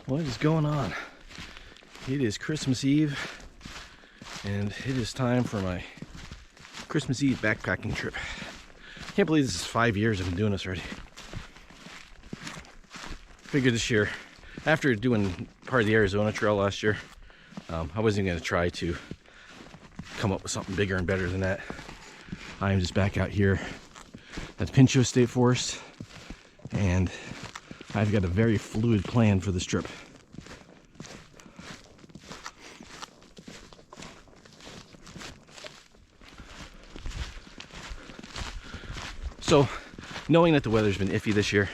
What is going on? It is Christmas Eve, and it is time for my Christmas Eve backpacking trip. Can't believe this is 5 years I've been doing this already. Figured this year, after doing part of the Arizona Trail last year, I wasn't going to try to come up with something bigger and better than that. I am just back out here at Pinchot State Forest, and I've got a very fluid plan for this trip. So, knowing that the weather's been iffy this year,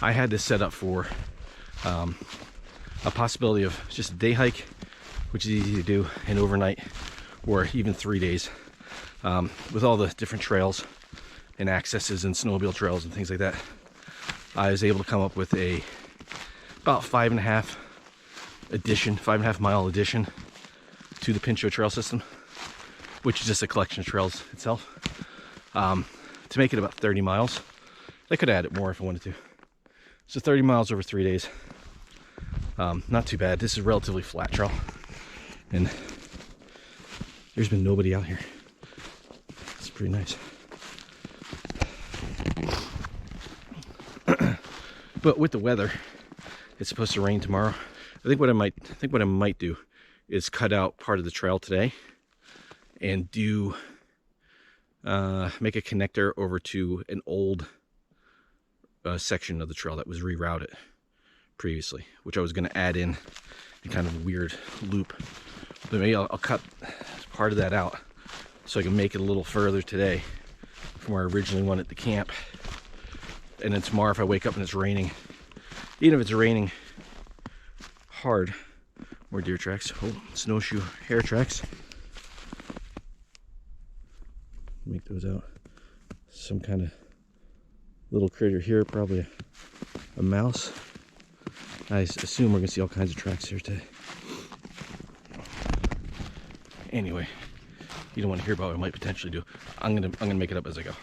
I had this set up for a possibility of just a day hike, which is easy to do, and overnight, or even 3 days, with all the different trails and accesses and snowmobile trails and things like that. I was able to come up with about 5.5 mile addition to the Pinchot Trail system, which is just a collection of trails itself, to make it about 30 miles. I could add it more if I wanted to. So 30 miles over 3 days. Not too bad. This is a relatively flat trail, and there's been nobody out here. It's pretty nice. But with the weather, it's supposed to rain tomorrow. I think what I might do is cut out part of the trail today and do make a connector over to an old section of the trail that was rerouted previously, which I was going to add in a kind of weird loop. But maybe I'll cut part of that out so I can make it a little further today from where I originally wanted to camp. And then tomorrow, if I wake up and it's raining, even if it's raining hard, more deer tracks, snowshoe hare tracks. Make those out. Some kind of little critter here, probably a mouse. I assume we're gonna see all kinds of tracks here today. Anyway, you don't want to hear about what I might potentially do. I'm gonna make it up as I go.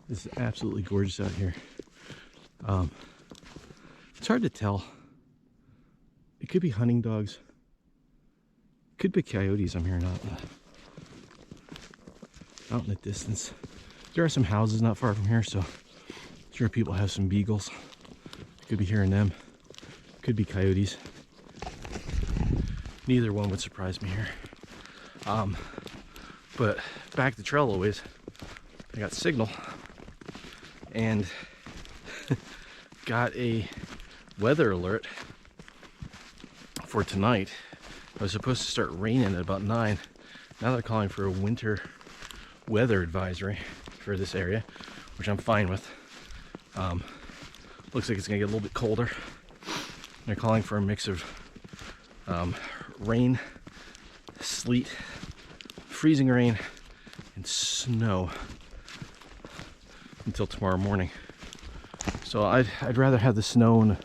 This is absolutely gorgeous out here. It's hard to tell. It could be hunting dogs. It could be coyotes I'm hearing out in the distance. There are some houses not far from here, so I'm sure people have some beagles. Could be hearing them. Could be coyotes. Neither one would surprise me here. But back the trail a ways, I got signal and got a weather alert for tonight. It was supposed to start raining at about 9. Now they're calling for a winter weather advisory for this area, which I'm fine with. Looks like it's gonna get a little bit colder. They're calling for a mix of rain, sleet, freezing rain, and snow until tomorrow morning. So I'd rather have the snow and the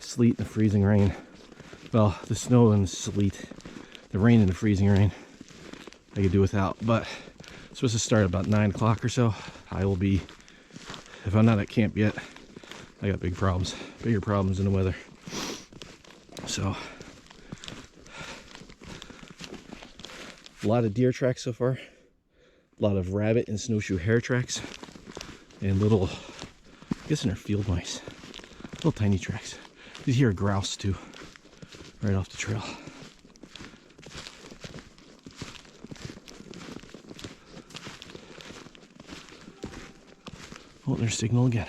sleet and the freezing rain. Well, the snow and the sleet, the rain and the freezing rain, I could do without. But it's supposed to start about 9 o'clock or so. I will be, if I'm not at camp yet, I got bigger problems in the weather. So, a lot of deer tracks so far, a lot of rabbit and snowshoe hare tracks, and little, I guess they're field mice, little tiny tracks. You hear a grouse too, right off the trail. Oh, there's signal again.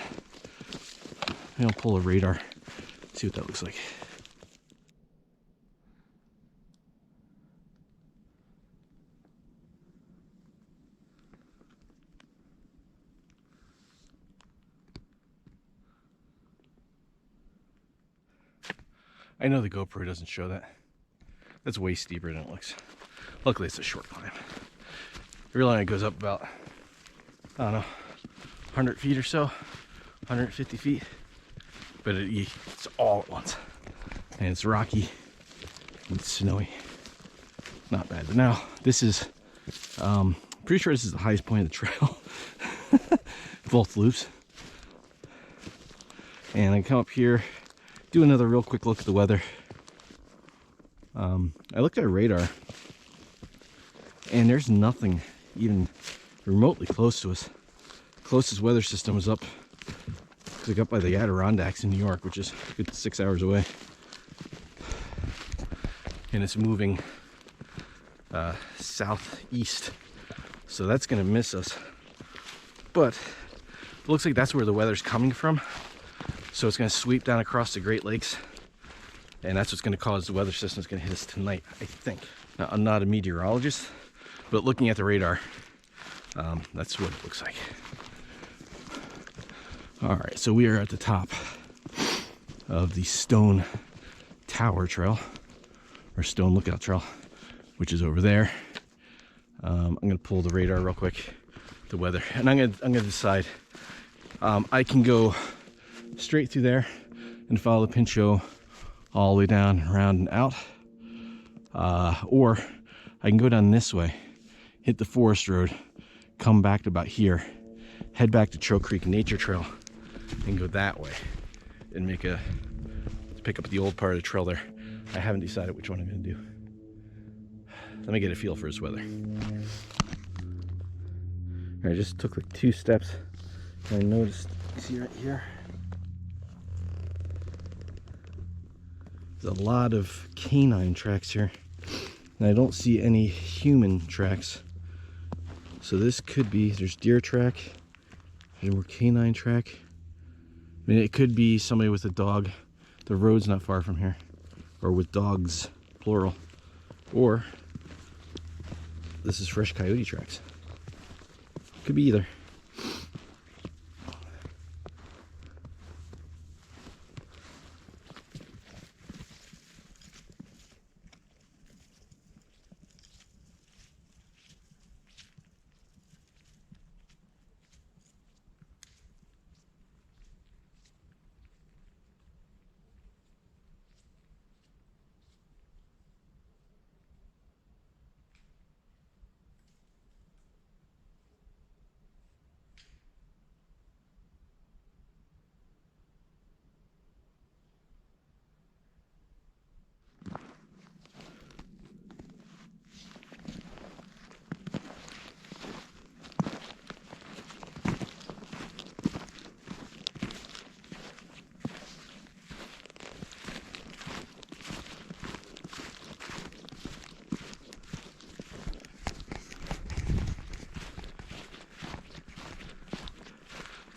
I'll pull a radar, see what that looks like. I know the GoPro doesn't show that. That's way steeper than it looks. Luckily, it's a short climb. The real line goes up about, I don't know, 100 feet or so, 150 feet. But it's all at once. And it's rocky and it's snowy. Not bad. But now, this is, pretty sure this is the highest point of the trail. Both loops. And I come up here, do another real quick look at the weather. I looked at radar and there's nothing even remotely close to us. The closest weather system was up by the Adirondacks in New York, which is a good 6 hours away. And it's moving southeast. So that's gonna miss us. But it looks like that's where the weather's coming from. So it's gonna sweep down across the Great Lakes. And that's what's gonna cause the weather system is gonna hit us tonight, I think. Now, I'm not a meteorologist, but looking at the radar, that's what it looks like. All right, so we are at the top of the Stone Tower Trail, or Stone Lookout Trail, which is over there. I'm gonna pull the radar real quick, the weather, and I'm gonna decide. I can go straight through there and follow the Pinchot all the way down, around and out, or I can go down this way, hit the forest road, come back to about here, head back to Trail Creek Nature Trail, and go that way and pick up the old part of the trail there. I haven't decided which one I'm gonna do. Let me get a feel for this weather. I just took like 2 steps and I noticed, see right here, there's a lot of canine tracks here, and I don't see any human tracks. So this could be, there's deer track, there's more canine track. I mean, it could be somebody with a dog. The road's not far from here, or with dogs, plural. Or this is fresh coyote tracks. Could be either.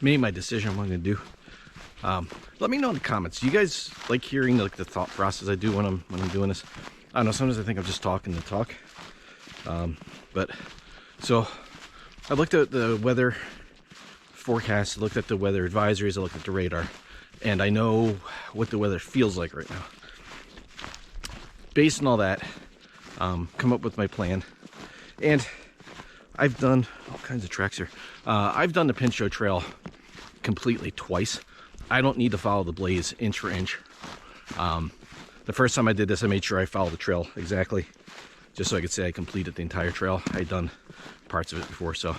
made my decision on what I'm gonna do. Let me know in the comments. Do you guys like hearing like the thought process I do when I'm doing this? I don't know. Sometimes I think I'm just talking to talk. But so I looked at the weather forecast, looked at the weather advisories, I looked at the radar, and I know what the weather feels like right now. Based on all that, come up with my plan. And I've done all kinds of tracks here. I've done the Pinchot Trail completely twice. I don't need to follow the blaze inch for inch. The first time I did this, I made sure I followed the trail exactly, just so I could say I completed the entire trail. I'd done parts of it before, so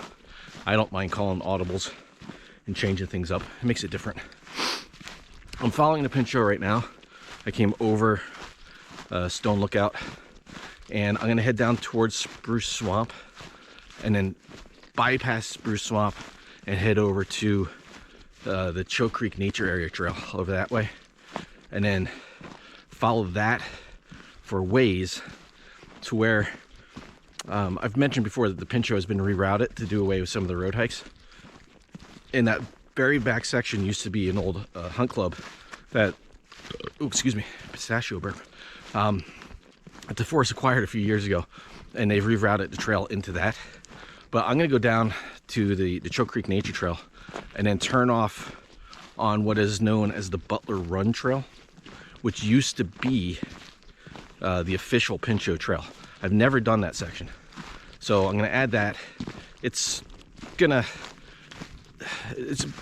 I don't mind calling audibles and changing things up. It makes it different. I'm following the Pinchot right now. I came over Stone Lookout, and I'm gonna head down towards Spruce Swamp, and then bypass Spruce Swamp and head over to the Choke Creek Nature Area Trail over that way, and then follow that for ways to where I've mentioned before that the Pinchot has been rerouted to do away with some of the road hikes. In that very back section used to be an old hunt club that, oh, excuse me, pistachio burp, that the forest acquired a few years ago, and they've rerouted the trail into that. But I'm gonna go down to the Choke Creek Nature Trail and then turn off on what is known as the Butler Run Trail, which used to be the official Pinchot Trail. I've never done that section, so I'm gonna add that. It's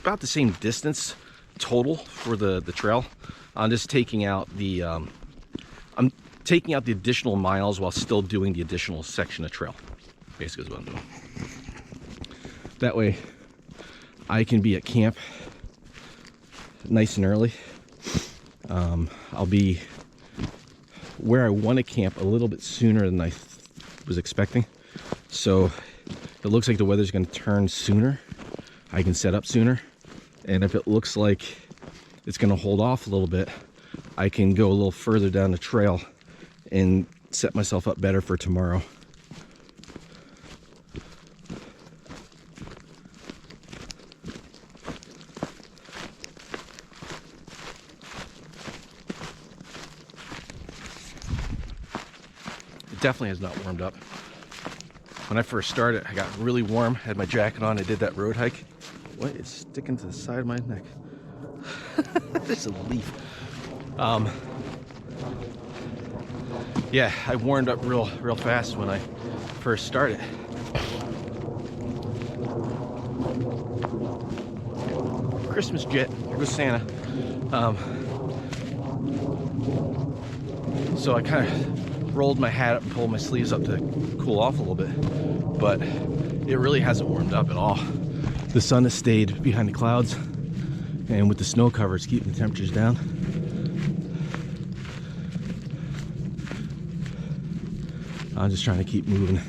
about the same distance total for the trail. I'm just taking out the I'm taking out the additional miles while still doing the additional section of trail. Basically is what I'm doing. That way I can be at camp nice and early. I'll be where I want to camp a little bit sooner than I was expecting. So it looks like the weather's going to turn sooner. I can set up sooner. And if it looks like it's going to hold off a little bit, I can go a little further down the trail and set myself up better for tomorrow. Definitely has not warmed up. When I first started, I got really warm, had my jacket on, I did that road hike. What is sticking to the side of my neck? There's a leaf. Yeah, I warmed up real fast when I first started. Christmas jet, here goes Santa. So I kind of rolled my hat up and pulled my sleeves up to cool off a little bit, but it really hasn't warmed up at all. The sun has stayed behind the clouds, and with the snow cover, it's keeping the temperatures down. I'm just trying to keep moving,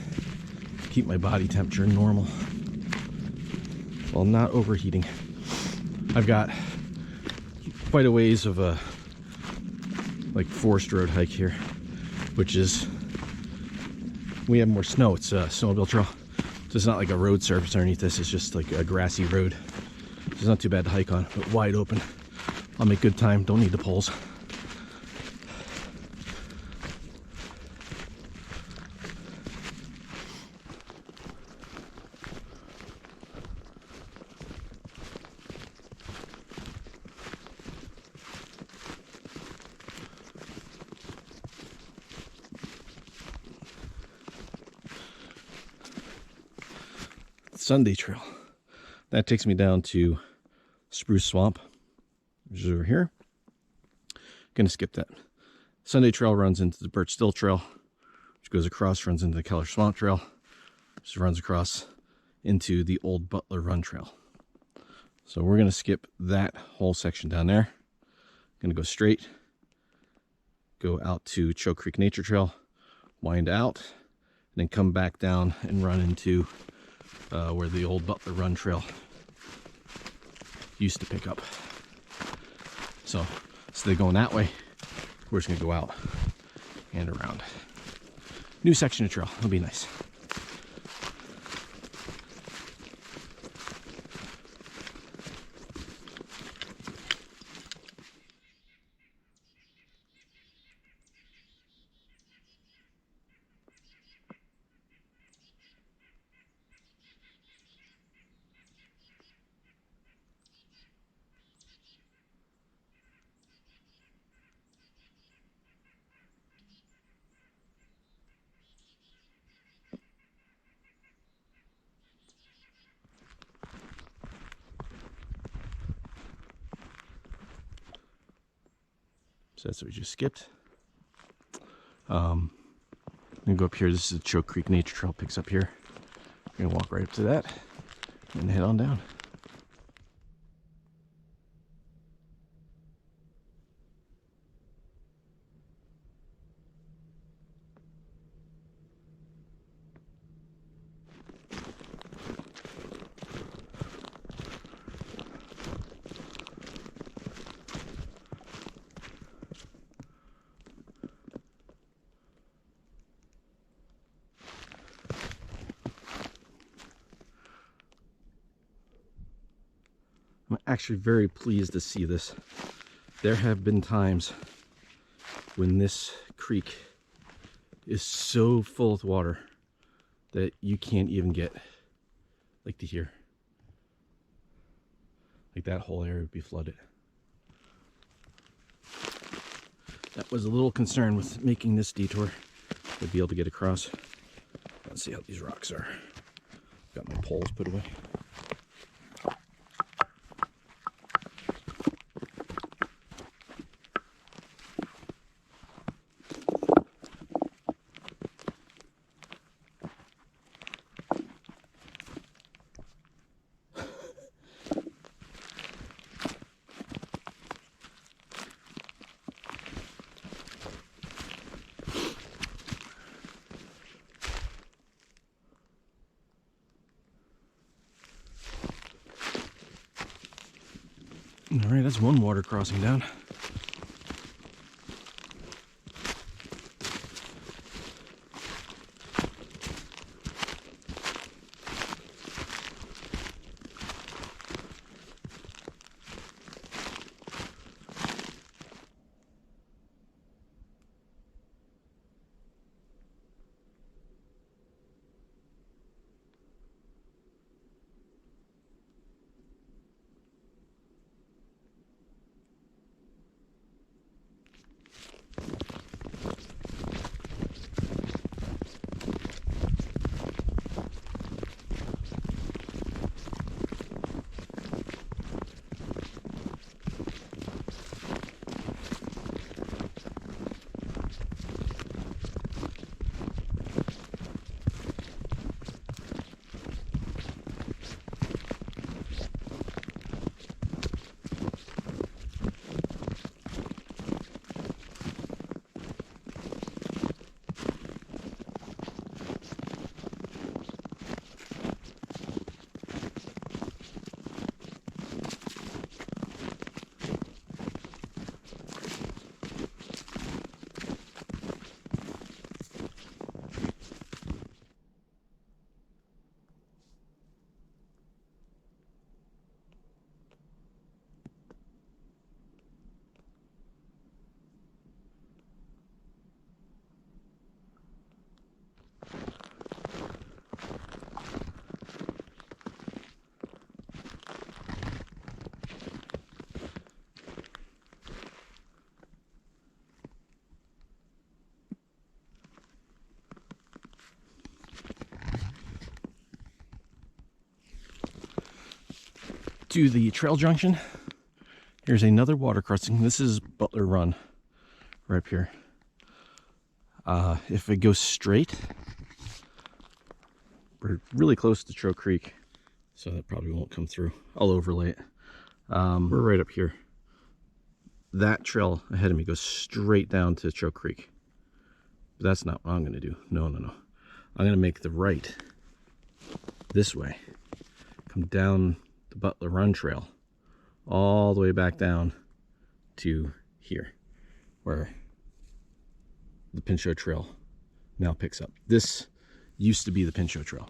keep my body temperature normal while not overheating. I've got quite a ways of a like forest road hike here, which is, we have more snow. It's a snowmobile trail, so it's not like a road surface underneath this. It's just like a grassy road. So it's not too bad to hike on, but wide open. I'll make good time, don't need the poles. Sunday Trail. That takes me down to Spruce Swamp, which is over here. Gonna skip that. Sunday Trail runs into the Birch Still Trail, which goes across, runs into the Keller Swamp Trail, which runs across into the old Butler Run Trail. So we're gonna skip that whole section down there. Gonna go straight, go out to Choke Creek Nature Trail, wind out, and then come back down and run into where the old Butler Run Trail used to pick up. So instead of going that way, we're just gonna go out and around. New section of trail, it'll be nice. So that's what we just skipped. I'm gonna go up here. This is the Choke Creek Nature Trail, picks up here. We're gonna walk right up to that and head on down. I'm actually very pleased to see this. There have been times when this creek is so full with water that you can't even get like to here. Like that whole area would be flooded. That was a little concern with making this detour. I'd be able to get across. Let's see how these rocks are. Got my poles put away. All right, that's one water crossing down. To the trail junction, here's another water crossing. This is Butler Run, right up here. If it goes straight, we're really close to Choke Creek, so that probably won't come through. I'll overlay it. We're right up here. That trail ahead of me goes straight down to Choke Creek. But that's not what I'm going to do. No. I'm going to make the right this way. Come down the Butler Run Trail all the way back down to here, where the Pinchot Trail now picks up. This used to be the Pinchot Trail.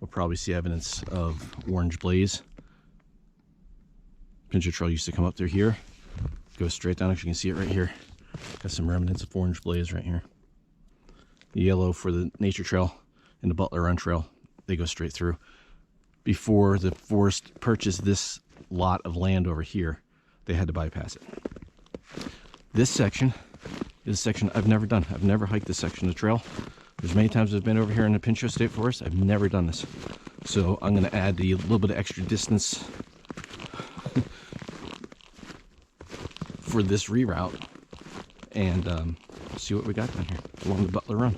We'll probably see evidence of orange blaze. Pinchot Trail used to come up through here, go straight down. Actually, you can see it right here. Got some remnants of orange blaze right here. The yellow for the Nature Trail and the Butler Run Trail, they go straight through. Before the forest purchased this lot of land over here, they had to bypass it. This section is a section I've never done. I've never hiked this section of the trail. There's many times I've been over here in the Pinchot State Forest. I've never done this. So I'm going to add the little bit of extra distance for this reroute and see what we got down here along the Butler Run.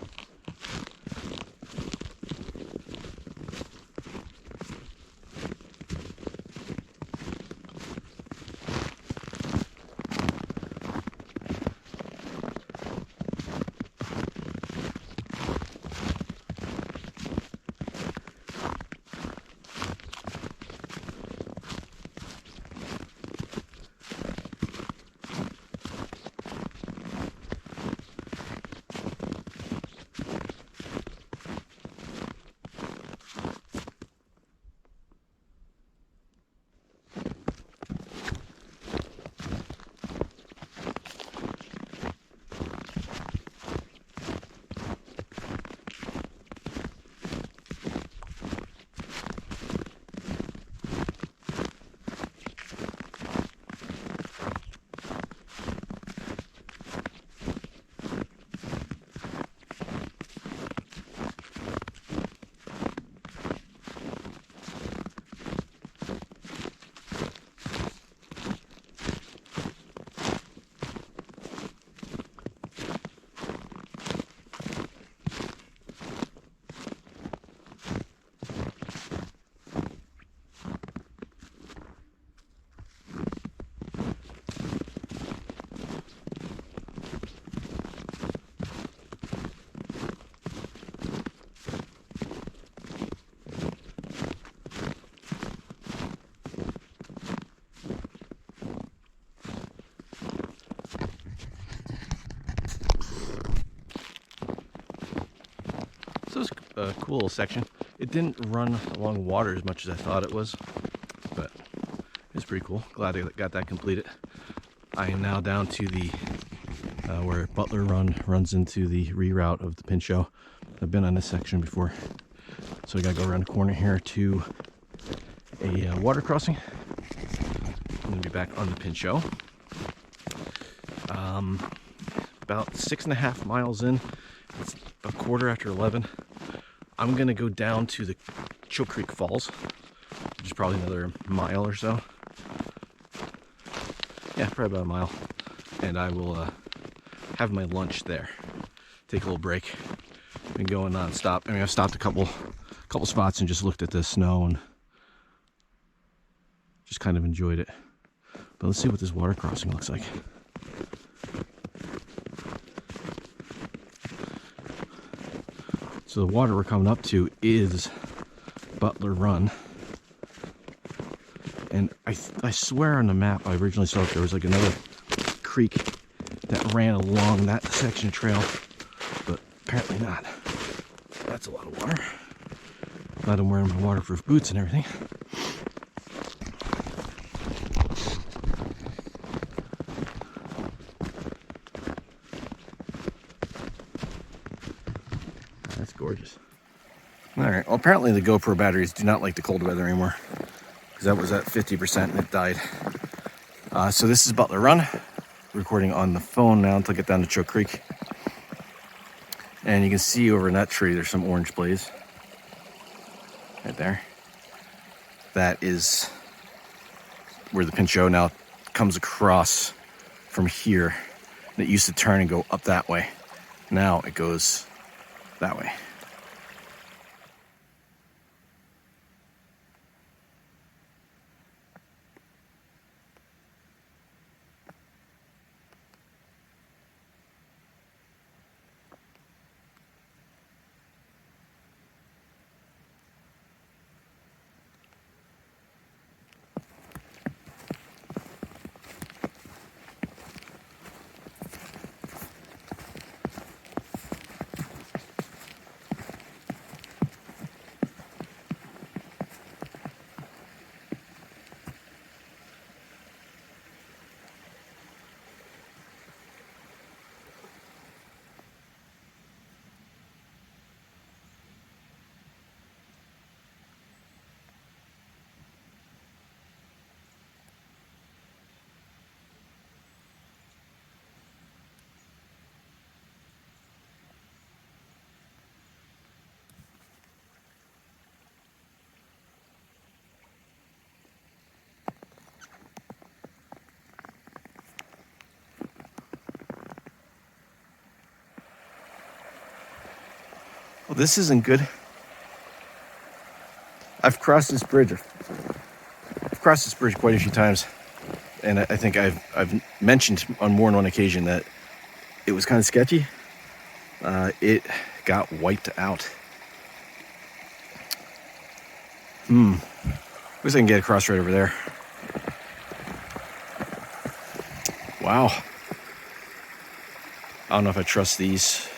So this is a cool little section. It didn't run along water as much as I thought it was, but it's pretty cool. Glad I got that completed. I am now down to the where Butler Run runs into the reroute of the Pinchot. I've been on this section before, so I gotta go around the corner here to a water crossing. I'm gonna be back on the Pinchot. About 6.5 miles in. It's a quarter after 11. I'm gonna go down to the Choke Creek Falls, which is probably another mile or so. Yeah, probably about a mile. And I will have my lunch there. Take a little break. Been going non-stop. I mean, I've stopped a couple spots and just looked at the snow and just kind of enjoyed it. But let's see what this water crossing looks like. So the water we're coming up to is Butler Run. And I swear on the map I originally saw there was like another creek that ran along that section of trail, but apparently not. That's a lot of water. Glad I'm wearing my waterproof boots and everything. That's gorgeous. All right, well, apparently the GoPro batteries do not like the cold weather anymore, because that was at 50% and it died. So this is Butler Run. Recording on the phone now until I get down to Choke Creek. And you can see over in that tree there's some orange blaze. Right there. That is where the Pinchot now comes across from here. And it used to turn and go up that way. Now it goes that way. Well, this isn't good. I've crossed this bridge quite a few times, and I think I've mentioned on more than one occasion that it was kind of sketchy. It got wiped out. At least I can get across right over there. Wow. I don't know if I trust these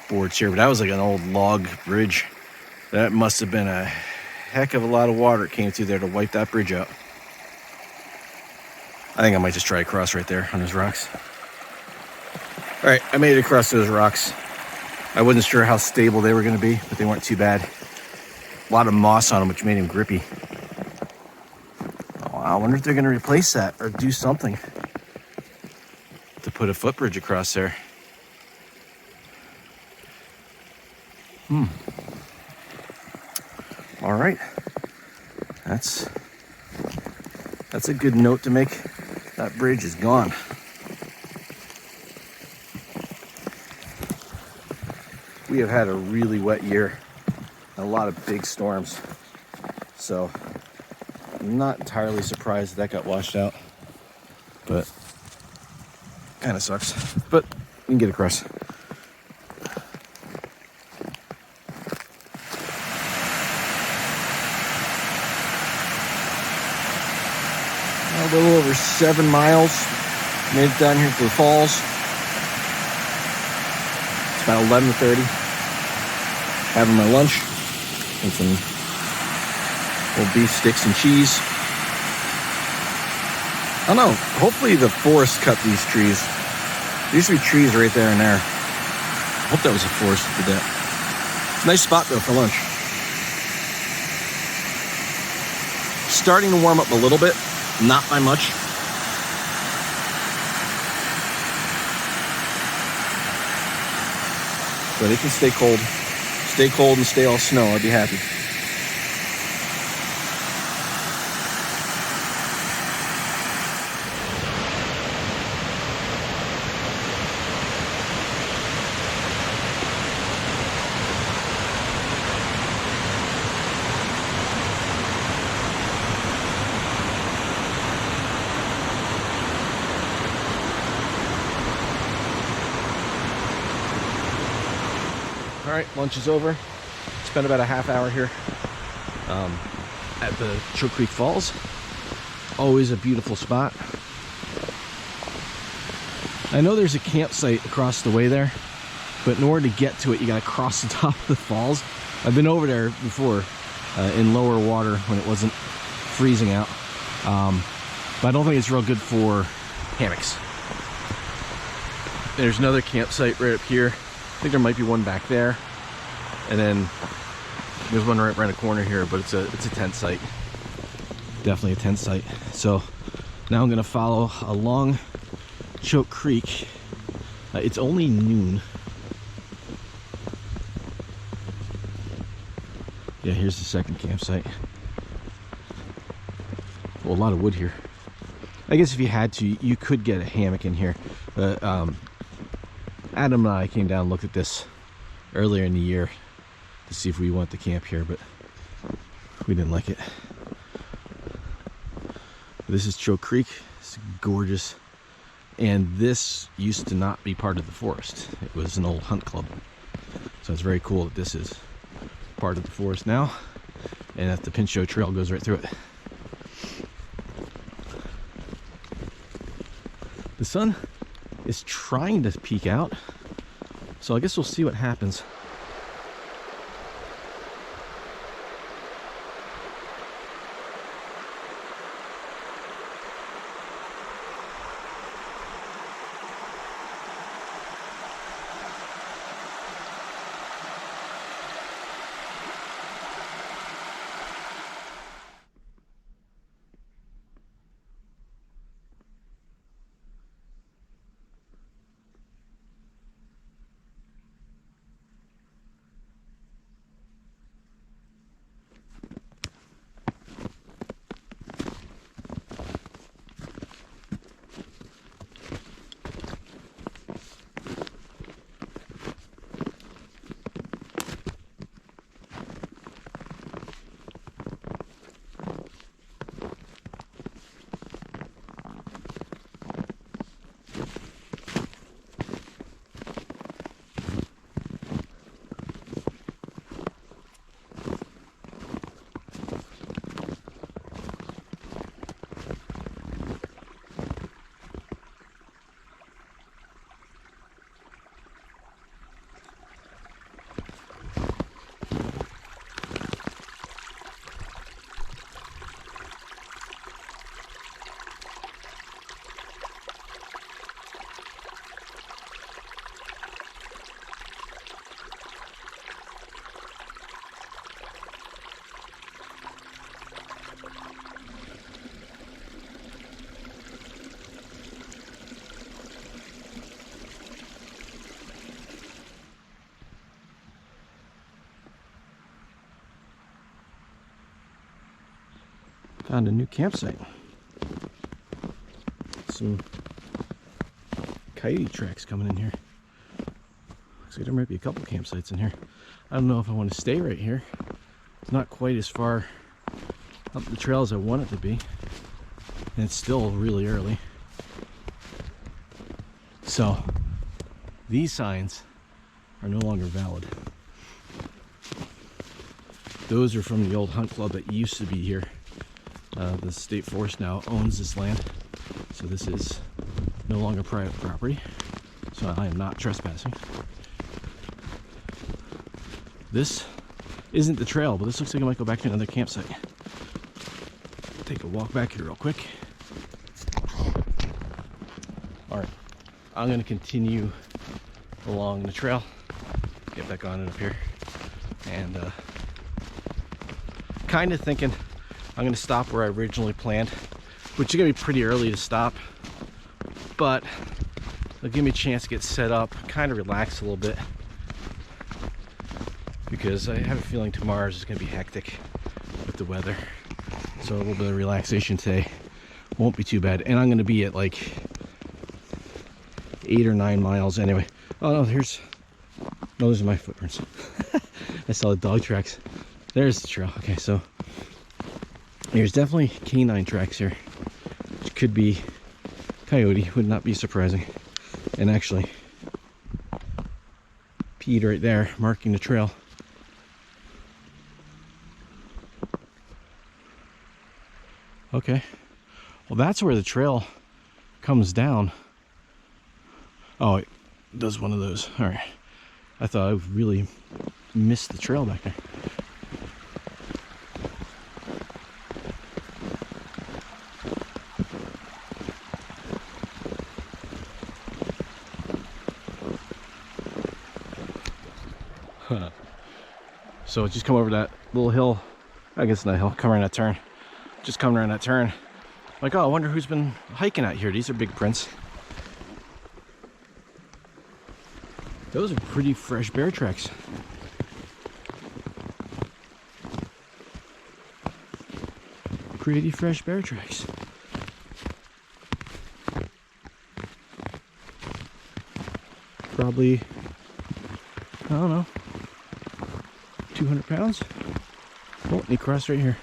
boards here, but that was like an old log bridge. That must have been a heck of a lot of water that came through there to wipe that bridge out. I think I might just try to cross right there on those rocks. All right, I made it across those rocks. I wasn't sure how stable they were going to be, but they weren't too bad. A lot of moss on them, which made them grippy. Oh, I wonder if they're going to replace that or do something to put a footbridge across there. All right. That's a good note to make. That bridge is gone. We have had a really wet year, a lot of big storms. So I'm not entirely surprised that got washed out, but kind of sucks. But we can get across. A little over 7 miles. Made it down here to the falls. It's about 11:30. Having my lunch and some little beef sticks and cheese. I don't know. Hopefully the forest cut these trees. There used to be trees right there and there. I hope that was a forest that did that. It's a nice spot though for lunch. Starting to warm up a little bit. Not by much. But it can stay cold. Stay cold and stay all snow. I'd be happy. All right, lunch is over. Spent about a half hour here at the Pinchot Creek Falls. Always a beautiful spot. I know there's a campsite across the way there, but in order to get to it, you gotta cross the top of the falls. I've been over there before in lower water when it wasn't freezing out, but I don't think it's real good for hammocks. There's another campsite right up here. I think there might be one back there, and then there's one right around the corner here, but it's a tent site. Definitely a tent site. So now I'm gonna follow along Pinchot Creek. It's only noon. Yeah, here's the second campsite. Well, a lot of wood here. I guess if you had to, you could get a hammock in here. But Adam and I came down and looked at this earlier in the year to see if we want to camp here, but we didn't like it. This is Pinchot Creek. It's gorgeous. And this used to not be part of the forest. It was an old hunt club. So it's very cool that this is part of the forest now, and that the Pinchot Trail goes right through it. The sun is trying to peek out, so I guess we'll see what happens. Found a new campsite. Some coyote tracks coming in here. Looks like there might be a couple campsites in here. I don't know if I want to stay right here. It's not quite as far up the trail as I want it to be. And it's still really early. So these signs are no longer valid. Those are from the old hunt club that used to be here. The state forest now owns this land. So this is no longer private property. So I am not trespassing. This isn't the trail, but this looks like I might go back to another campsite. Take a walk back here real quick. All right, I'm gonna continue along the trail, get back on it up here, and kind of thinking I'm gonna stop where I originally planned, which is gonna be pretty early to stop, but it'll give me a chance to get set up, kind of relax a little bit, because I have a feeling tomorrow's is gonna be hectic with the weather. So a little bit of relaxation today won't be too bad. And I'm gonna be at like 8 or 9 miles anyway. Oh no, no, those are my footprints. I saw the dog tracks. There's the trail. Okay, so there's definitely canine tracks here, which could be coyote, would not be surprising. And actually peed right there, marking the trail. Okay, well that's where the trail comes down. Oh, it does one of those. All right, I thought I really missed the trail back there. So just come over that little hill. I guess not a hill, come around that turn. Just coming around that turn. Like, oh, I wonder who's been hiking out here. These are big prints. Those are pretty fresh bear tracks. Pretty fresh bear tracks. Probably, I don't know, 200 pounds. Oh, and he crossed right here.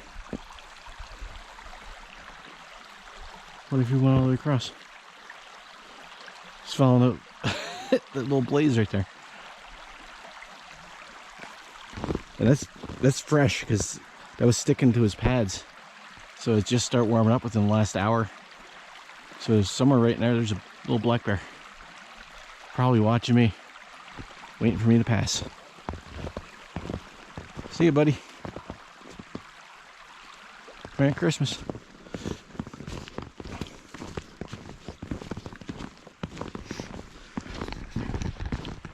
What if you went all the way across? Just following that little blaze right there. And that's fresh because that was sticking to his pads. So it just started warming up within the last hour. So somewhere right in there, there's a little black bear. Probably watching me, waiting for me to pass. See you, buddy. Merry Christmas.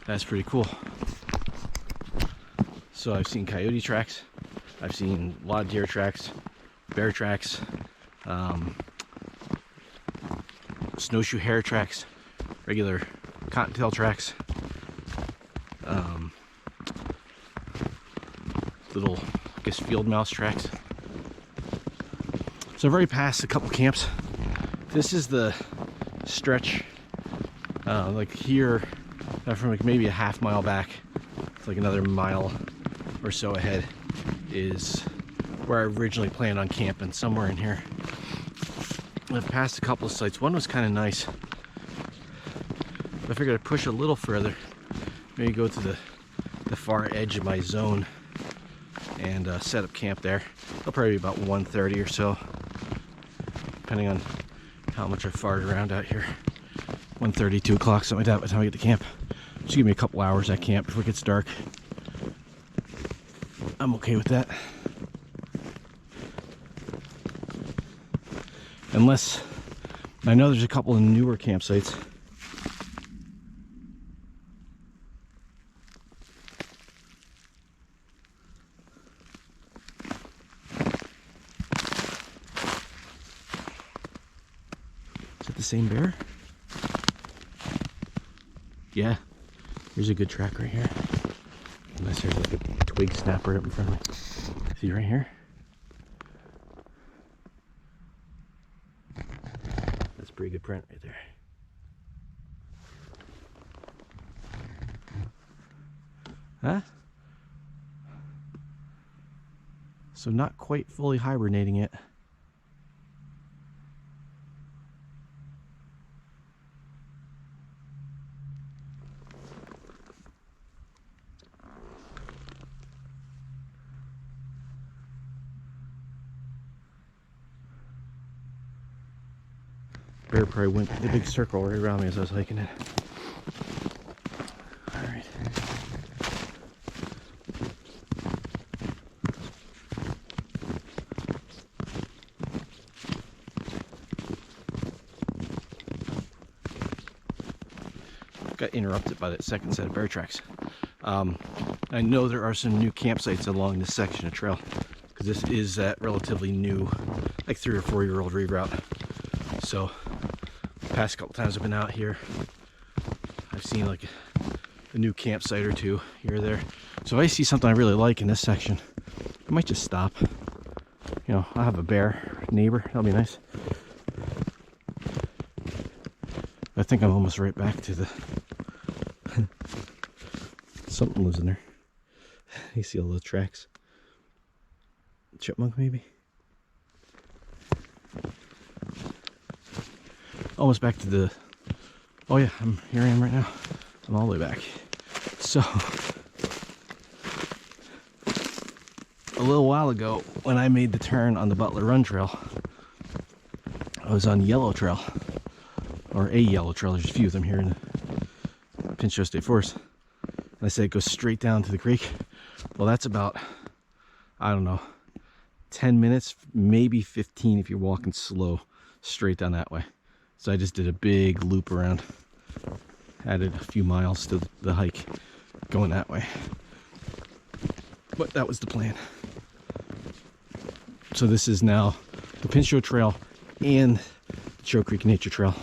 That's pretty cool. So I've seen coyote tracks, I've seen a lot of deer tracks, bear tracks, snowshoe hare tracks, regular cottontail tracks, little, I guess, field mouse tracks. So I've already passed a couple camps. This is the stretch, like here, from like maybe a half mile back, it's like another mile or so ahead, is where I originally planned on camping, somewhere in here. I've passed a couple of sites. One was kind of nice. I figured I'd push a little further, maybe go to the far edge of my zone and set up camp there. It'll probably be about 1:30 or so, depending on how much I farted around out here. 1:30, 2 o'clock, something like that by the time I get to camp. Just give me a couple hours at camp before it gets dark. I'm okay with that. Unless, I know there's a couple of newer campsites. Is it the same bear? Yeah, here's a good track right here. Unless there's like a twig snapper up in front of me. See right here? pretty good print right there. Huh? So not quite fully hibernating yet. Bear probably went the big circle right around me as I was hiking it. Alright. Got interrupted by that second set of bear tracks. I know there are some new campsites along this section of trail, because this is that relatively new, like 3 or 4 year old reroute. So the past couple times I've been out here, I've seen like a new campsite or two here or there. So if I see something I really like in this section, I might just stop. You know, I'll have a bear neighbor, that'll be nice. I think I'm almost right back to the something lives in there. You see all the tracks. Chipmunk maybe? Almost back to the... Oh yeah, here I am right now. I'm all the way back. So, a little while ago, when I made the turn on the Butler Run Trail, I was on Yellow Trail. Or a yellow trail, there's a few of them here in the Pinchot State Forest. And I said it goes straight down to the creek. Well, that's about, I don't know, 10 minutes, maybe 15 if you're walking slow, straight down that way. So I just did a big loop around, added a few miles to the hike going that way. But that was the plan. So this is now the Pinchot Trail and the Show Creek Nature Trail.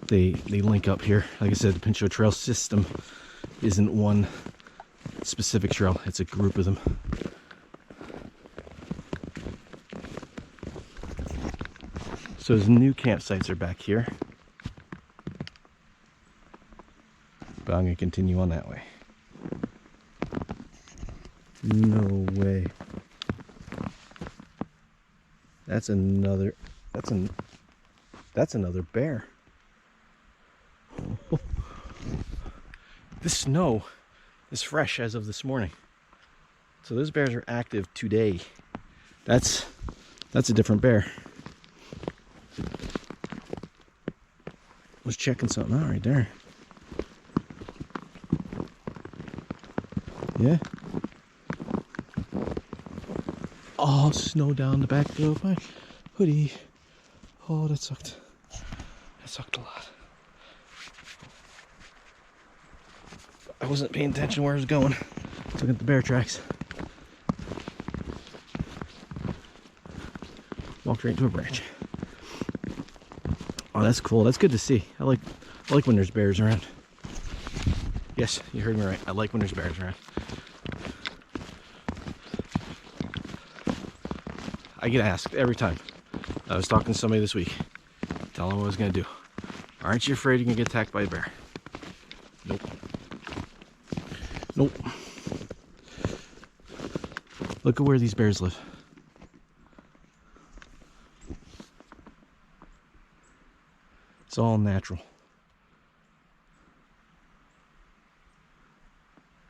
They link up here. Like I said, the Pinchot Trail system isn't one specific trail, it's a group of them. So his new campsites are back here, but I'm going to continue on that way. No way. That's another bear. This snow is fresh as of this morning. So those bears are active today. That's a different bear. Was checking something out right there. Yeah. Oh, snow down the back of my hoodie. Oh, that sucked. That sucked a lot. I wasn't paying attention where I was going. Looking at the bear tracks. Walked right into a branch. Oh, that's cool. That's good to see. I like when there's bears around. Yes, you heard me right. I like when there's bears around. I get asked every time. I was talking to somebody this week. Tell them what I was going to do. Aren't you afraid you're going to get attacked by a bear? Nope. Nope. Look at where these bears live. It's all natural.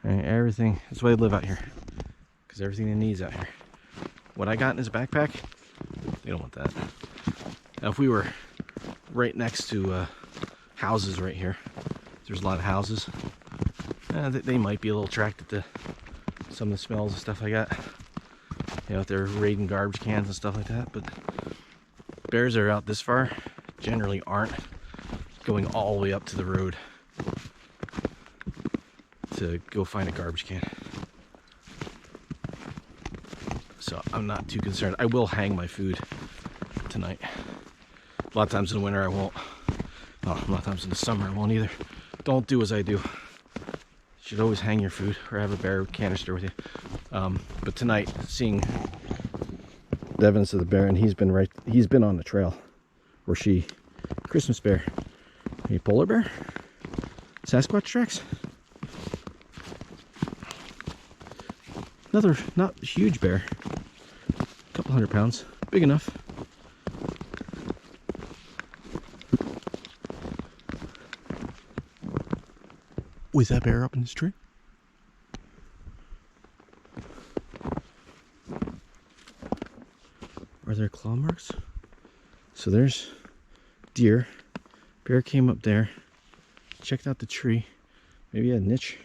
And everything, that's why they live out here. Because everything they need is out here. What I got in his backpack, they don't want that. Now if we were right next to houses right here, there's a lot of houses, they might be a little attracted to some of the smells and stuff I got. You know, if they're raiding garbage cans and stuff like that. But bears that are out this far generally aren't going all the way up to the road to go find a garbage can. So I'm not too concerned. I will hang my food tonight. A lot of times in the winter I won't. Well, a lot of times in the summer I won't either. Don't do as I do. You should always hang your food or have a bear canister with you. But tonight, seeing the evidence of the bear, and he's been on the trail where she Christmas bear. A polar bear? Sasquatch tracks? Another not huge bear. A couple 100 pounds. Big enough. Was that bear up in this tree? Are there claw marks? So there's deer. Bear came up there. Checked out the tree. Maybe a niche.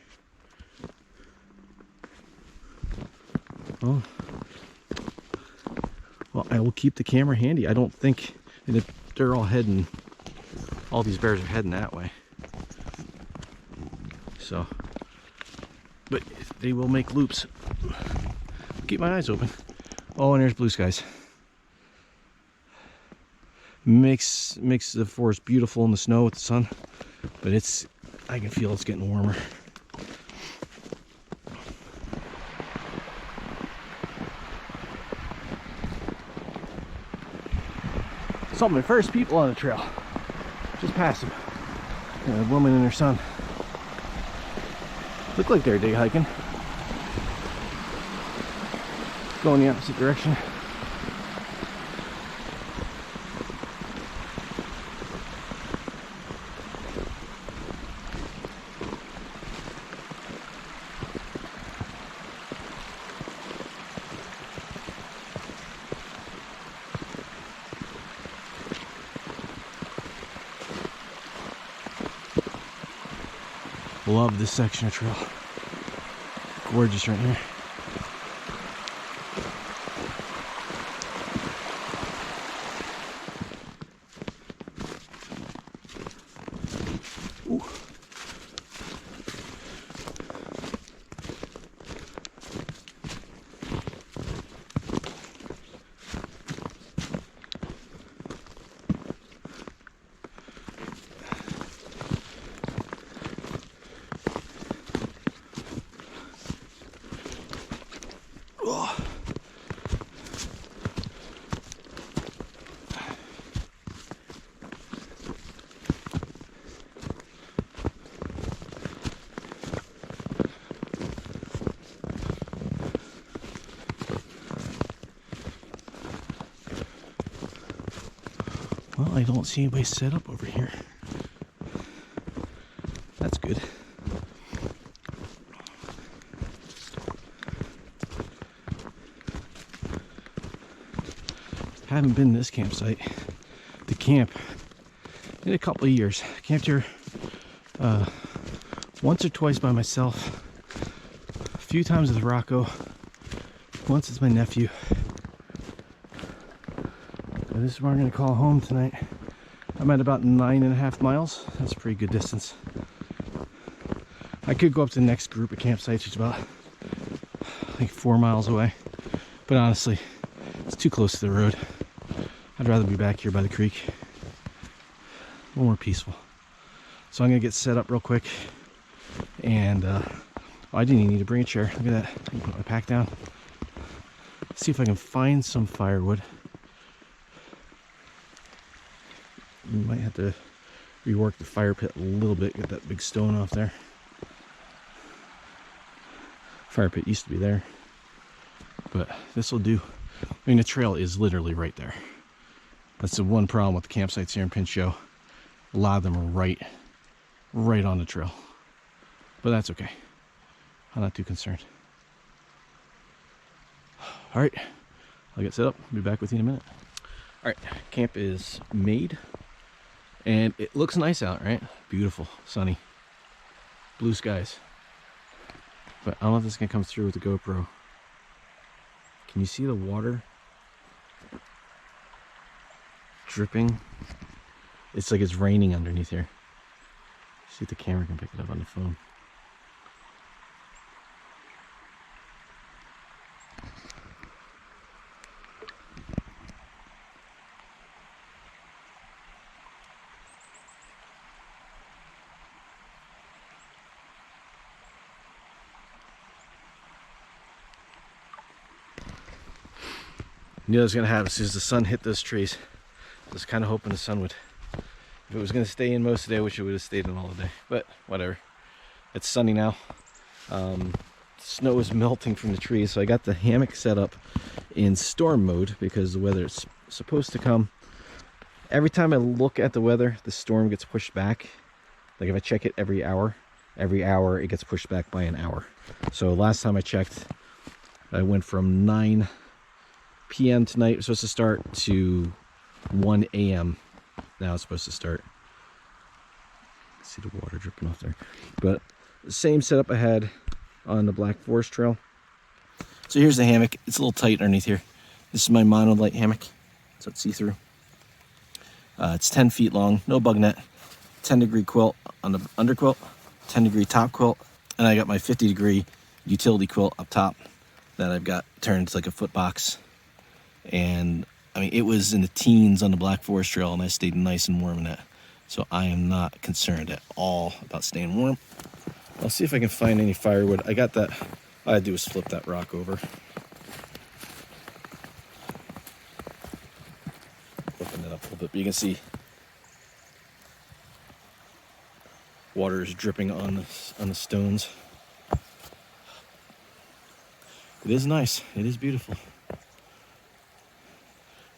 Oh. Well, I will keep the camera handy. I don't think they're all heading. All these bears are heading that way. So, but they will make loops. Keep my eyes open. Oh, and there's blue skies. Makes the forest beautiful in the snow with the sun, but I can feel it's getting warmer. Saw my first people on the trail. Just passed them. A woman and her son. Look like they're day hiking. Going the opposite direction. Love this section of trail. Gorgeous right here. Ooh. Well, I don't see anybody set up over here. That's good. Haven't been to this campsite, the camp, in a couple of years. Camped here once or twice by myself, a few times with Rocco, once with my nephew. But this is where I'm going to call home tonight. I'm at about 9.5 miles. That's a pretty good distance. I could go up to the next group of campsites, which is about like 4 miles away. But honestly, it's too close to the road. I'd rather be back here by the creek. A little more peaceful. So I'm gonna get set up real quick. And I didn't even need to bring a chair. Look at that. I can put my pack down. See if I can find some firewood. You might have to rework the fire pit a little bit. Get that big stone off there. Fire pit used to be there, but this will do. I mean, the trail is literally right there. That's the one problem with the campsites here in Pinchot. A lot of them are right on the trail, but that's okay. I'm not too concerned. All right, I'll get set up. I'll be back with you in a minute. All right, camp is made, and it looks nice out, right? Beautiful, sunny, blue skies. But I don't know if this is gonna come through with the GoPro. Can you see the water dripping? It's like it's raining underneath here. See if the camera can pick it up on the phone. Knew I was gonna have as soon as the sun hit those trees. I was kind of hoping the sun would If it was going to stay in most of the day, I wish it would have stayed in all the day. But whatever. It's sunny now. Snow is melting from the trees, so I got the hammock set up in storm mode because the weather is supposed to come. Every time I look at the weather, the storm gets pushed back. Like if I check it every hour it gets pushed back by an hour. So last time I checked, I went from 9 p.m. tonight, it was supposed to start, to 1 a.m. now it's supposed to start. See the water dripping off there. But the same setup I had on the Black Forest Trail. So here's the hammock. It's a little tight underneath here. This is my Monolith Hammock, so it's see-through. It's 10 feet long, no bug net, 10-degree quilt on the underquilt, 10-degree top quilt, and I got my 50-degree utility quilt up top that I've got turned into like a foot box. And I mean, it was in the teens on the Black Forest Trail, and I stayed nice and warm in that. So I am not concerned at all about staying warm. I'll see if I can find any firewood. I got that. All I had to do was flip that rock over. Flipping it up a little bit, but you can see water is dripping on the stones. It is nice. It is beautiful.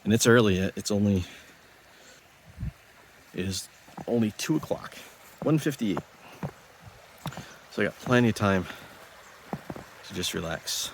And it's early yet. It is only 2 o'clock, 1:58. So I got plenty of time to just relax.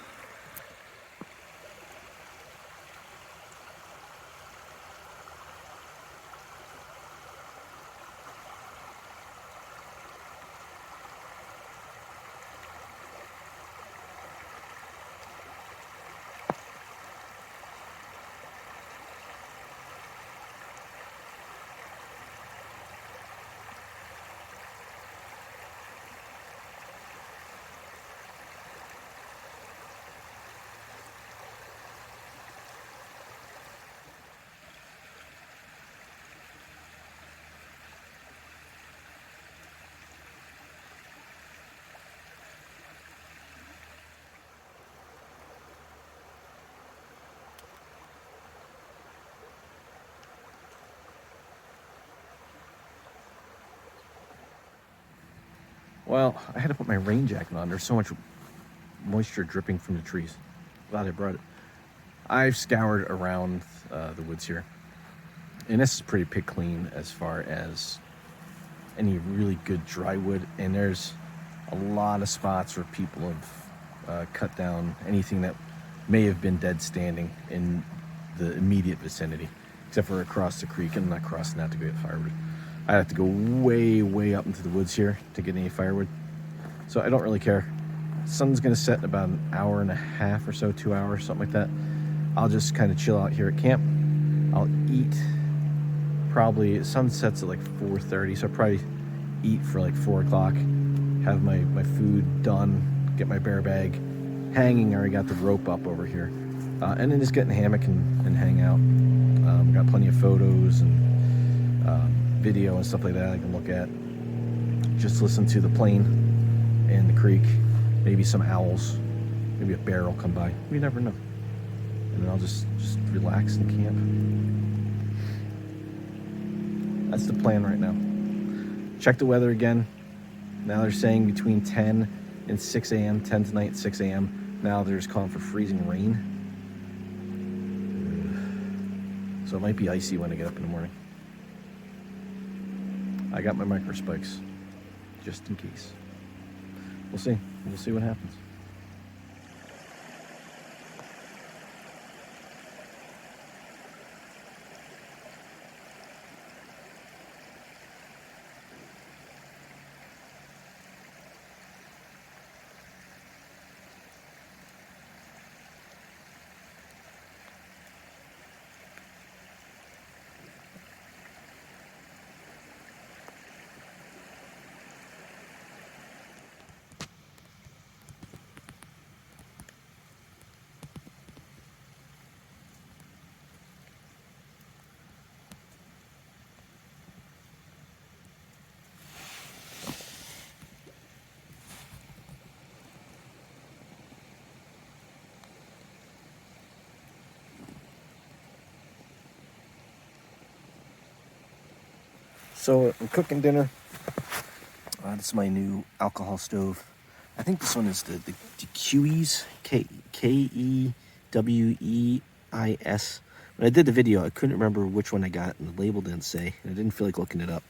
Well, I had to put my rain jacket on. There's so much moisture dripping from the trees. Glad I brought it. I've scoured around the woods here, and this is pretty pick clean as far as any really good dry wood. And there's a lot of spots where people have cut down anything that may have been dead standing in the immediate vicinity, except for across the creek. And I'm not crossing that to go get firewood. I have to go way up into the woods here to get any firewood. So I don't really care. Sun's gonna set in about an hour and a half or so, 2 hours, something like that. I'll just kind of chill out here at camp. I'll eat probably, sun sets at like 4:30, so I'll probably eat for like 4 o'clock, have my food done, get my bear bag hanging. I already got the rope up over here. And then just get in the hammock and hang out. Got plenty of photos and video and stuff like that I can look at. Just listen to the plane and the creek, maybe some owls, maybe a bear will come by. We never know. And then I'll just relax and camp. That's the plan right now. Check the weather again. Now they're saying between 10 and 6 a.m., 10 tonight, 6 a.m. Now they're just calling for freezing rain. So it might be icy when I get up in the morning. I got my micro spikes, just in case. We'll see. We'll see what happens. So I'm cooking dinner. This is my new alcohol stove. I think this one is the Keweis, Keweis. When I did the video, I couldn't remember which one I got, and the label didn't say, and I didn't feel like looking it up.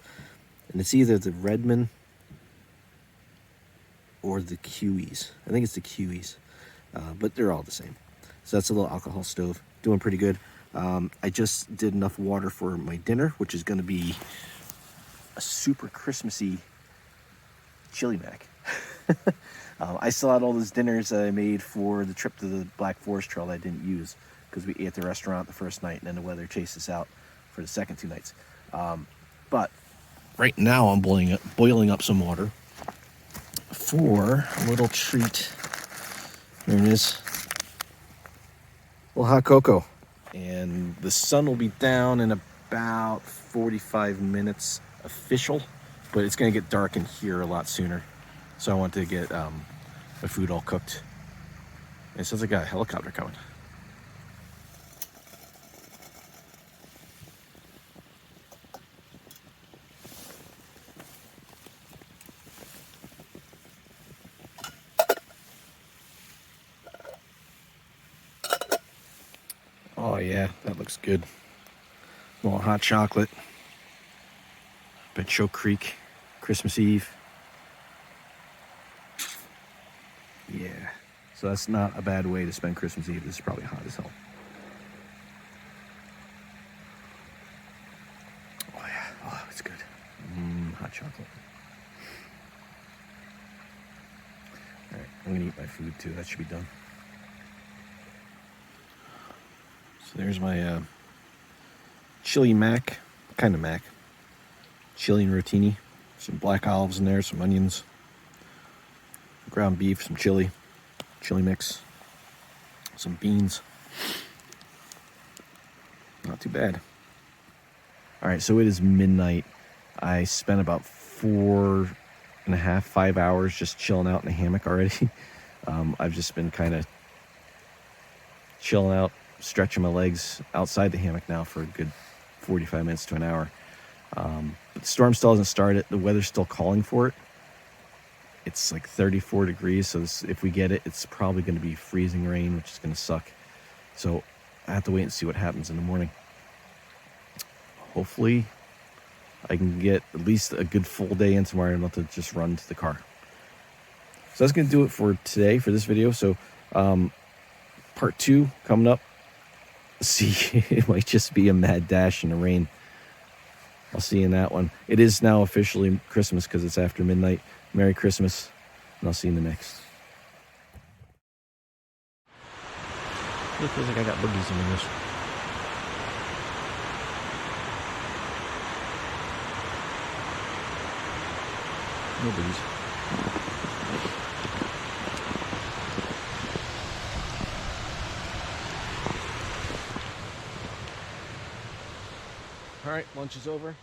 And it's either the Redmond or the Keweis. I think it's the Keweis, but they're all the same. So that's a little alcohol stove, doing pretty good. I just did enough water for my dinner, which is going to be a super Christmassy chili mac. I still had all those dinners that I made for the trip to the Black Forest Trail that I didn't use because we ate at the restaurant the first night and then the weather chased us out for the second 2 nights. But right now I'm boiling up some water for a little treat. There it is. A little hot cocoa. And the sun will be down in about 45 minutes official, but it's going to get dark in here a lot sooner. So I want to get my food all cooked. And it sounds like a helicopter coming. Oh yeah, that looks good. A little hot chocolate. Pinchot Creek, Christmas Eve. Yeah, so that's not a bad way to spend Christmas Eve. This is probably hot as hell. Oh yeah, oh, it's good. Hot chocolate. All right, I'm gonna eat my food too. That should be done. So there's my chili mac, kind of mac. Chili and rotini. Some black olives in there, some onions. Ground beef, some chili mix, some beans. Not too bad. All right, so it is midnight. I spent about 4.5, 5 hours just chilling out in a hammock already. I've just been kind of chilling out, stretching my legs outside the hammock now for a good 45 minutes to an hour. But the storm still hasn't started. The weather's still calling for it. It's like 34 degrees, so if we get it, it's probably going to be freezing rain, which is going to suck. So I have to wait and see what happens in the morning. Hopefully, I can get at least a good full day in tomorrow and not to just run to the car. So that's going to do it for today, for this video. So part 2 coming up. See, it might just be a mad dash in the rain. I'll see you in that one. It is now officially Christmas because it's after midnight. Merry Christmas, and I'll see you in the next. It feels like I got boogies in my nose. No boogies. All right, lunch is over.